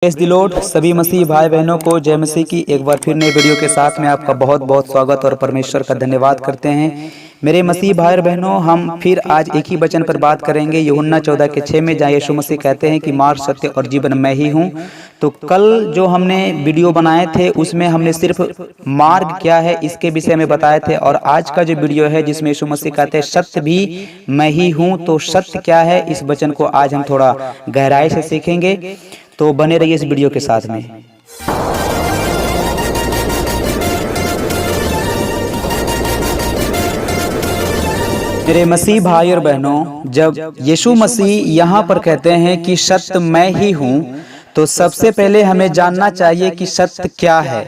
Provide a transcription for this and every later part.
Praise the Lord. सभी मसीह भाई बहनों को जय मसीह की एक बार फिर नए वीडियो के साथ में आपका बहुत बहुत स्वागत और परमेश्वर का धन्यवाद करते हैं। मेरे मसीह भाई और बहनों, हम फिर आज एक ही वचन पर बात करेंगे। यूहन्ना 14:6 में जहाँ यीशु मसीह कहते हैं कि मार्ग, सत्य और जीवन मैं ही हूँ। तो कल जो हमने वीडियो बनाए थे उसमें हमने सिर्फ मार्ग क्या है इसके विषय में बताए थे, और आज का जो वीडियो है जिसमें यीशु मसीह कहते हैं सत्य भी मैं ही हूँ, तो सत्य क्या है इस वचन को आज हम थोड़ा गहराई से सीखेंगे। तो बने रहिए इस वीडियो के साथ में। मेरे मसीह भाई और बहनों, जब यीशु मसीह यहाँ पर कहते हैं कि सत्य मैं ही हूँ, तो सबसे पहले हमें जानना चाहिए कि सत्य क्या है।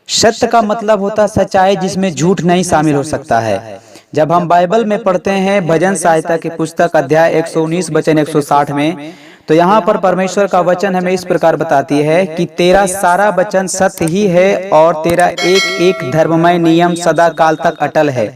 सत्य का मतलब होता है सच्चाई जिसमें झूठ नहीं शामिल हो सकता है। जब हम बाइबल में पढ़ते हैं भजन संहिता की पुस्तक अध्याय 119 वचन 160 में, तो यहाँ पर परमेश्वर का वचन हमें इस प्रकार बताती है कि तेरा सारा वचन सत्य ही है और तेरा एक एक धर्ममय नियम सदा काल तक अटल है।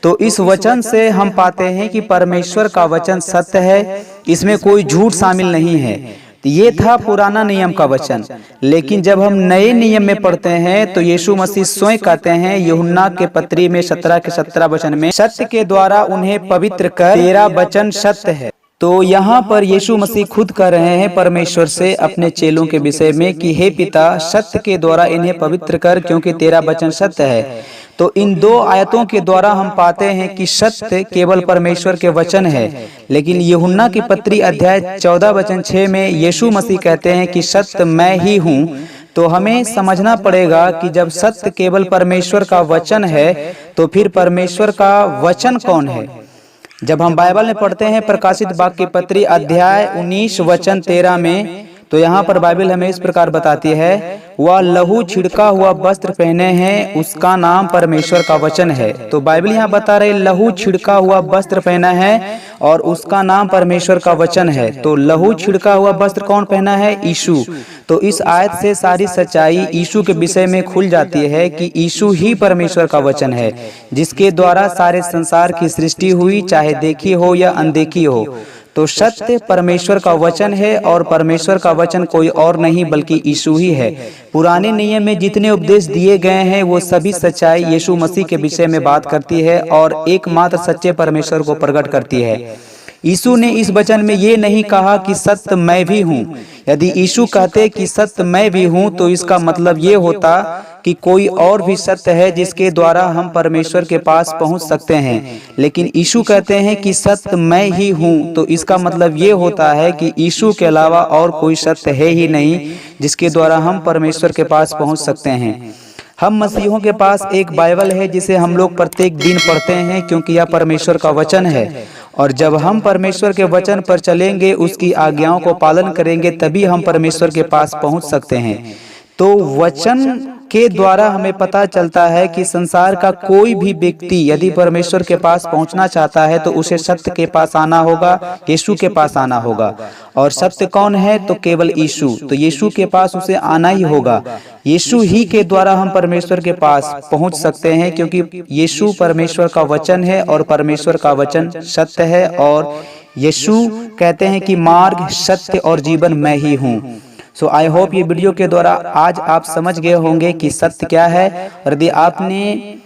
तो इस वचन से हम पाते हैं कि परमेश्वर का वचन सत्य है, इसमें कोई झूठ शामिल नहीं है। तो ये था पुराना नियम का वचन, लेकिन जब हम नए नियम में पढ़ते हैं तो यीशु मसीह स्वयं कहते हैं यूहन्ना के पत्री में 17 के 17 वचन में, सत्य के द्वारा उन्हें पवित्र कर तेरा वचन सत्य है। तो यहाँ पर यीशु मसीह खुद कह रहे हैं परमेश्वर से अपने चेलों के विषय में कि हे पिता, सत्य के द्वारा इन्हें पवित्र कर क्योंकि तेरा वचन सत्य है। तो इन दो आयतों के द्वारा हम पाते हैं कि सत्य केवल परमेश्वर के वचन है, लेकिन यूहन्ना की पत्री अध्याय 14 वचन 6 में यीशु मसीह कहते हैं कि सत्य मैं ही हूँ। तो हमें समझना पड़ेगा कि जब सत्य केवल परमेश्वर का वचन है तो फिर परमेश्वर का वचन कौन है। जब हम बाइबल में पढ़ते हैं प्रकाशित वाक्य की पत्री अध्याय 19 वचन 13 में, तो यहाँ पर बाइबल हमें इस प्रकार बताती है, वह लहू छिड़का हुआ वस्त्र पहने हैं, उसका नाम परमेश्वर का वचन है। तो बाइबल यहाँ बता रहे लहू छिड़का हुआ वस्त्र पहना है और उसका नाम परमेश्वर का वचन है। तो लहू छिड़का हुआ वस्त्र कौन पहना है? यीशु। तो इस आयत से सारी सच्चाई यीशु के विषय में खुल जाती है कि यीशु ही परमेश्वर का वचन है, जिसके द्वारा सारे संसार की सृष्टि हुई, चाहे देखी हो या अनदेखी हो। तो सत्य परमेश्वर का वचन है और परमेश्वर का वचन कोई और नहीं बल्कि यीशु ही है। पुराने नियम में जितने उपदेश दिए गए हैं वो सभी सच्चाई यीशु मसीह के विषय में बात करती है और एकमात्र सच्चे परमेश्वर को प्रकट करती है। यीशु ने इस वचन में ये नहीं कहा कि सत्य मैं भी हूँ। यदि यीशु कहते कि सत्य मैं भी हूँ तो इसका मतलब ये होता कि कोई और भी सत्य है जिसके द्वारा हम परमेश्वर के पास पहुँच सकते हैं, लेकिन यीशु कहते हैं कि सत्य मैं ही हूँ। तो इसका मतलब ये होता है कि यीशु के अलावा और कोई सत्य है ही नहीं जिसके द्वारा हम परमेश्वर के पास पहुँच सकते हैं। हम मसीहों के पास एक बाइबल है जिसे हम लोग प्रत्येक दिन पढ़ते हैं क्योंकि यह परमेश्वर का वचन है, और जब हम परमेश्वर के वचन पर चलेंगे, उसकी आज्ञाओं को पालन करेंगे, तभी हम परमेश्वर के पास पहुंच सकते हैं। तो वचन के द्वारा हमें पता चलता है कि संसार का कोई भी व्यक्ति यदि परमेश्वर के पास पहुंचना चाहता है तो उसे सत्य के पास आना होगा, यीशु के पास आना होगा। और सत्य कौन है? तो केवल यीशु। तो यीशु के पास उसे आना ही होगा। यीशु ही के द्वारा हम परमेश्वर के पास पहुंच सकते हैं, क्योंकि यीशु परमेश्वर का वचन है और परमेश्वर का वचन सत्य है। और यीशु कहते हैं कि मार्ग, सत्य और जीवन मैं ही हूँ। सो आई होप ये वीडियो के द्वारा आज आप समझ गए होंगे कि सत्य क्या है। और यदि आपने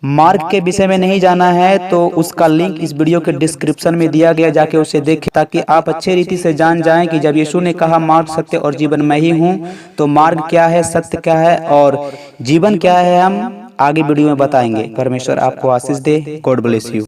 मार्ग के विषय में नहीं जाना है तो उसका लिंक इस वीडियो के डिस्क्रिप्शन में दिया गया, जाके उसे देखें ताकि आप अच्छे रीति से जान जाएं कि जब यीशु ने कहा मार्ग, सत्य और जीवन मैं ही हूँ, तो मार्ग क्या है, सत्य क्या है और जीवन क्या है, हम आगे वीडियो में बताएंगे। परमेश्वर आपको आशीष दे। God bless you.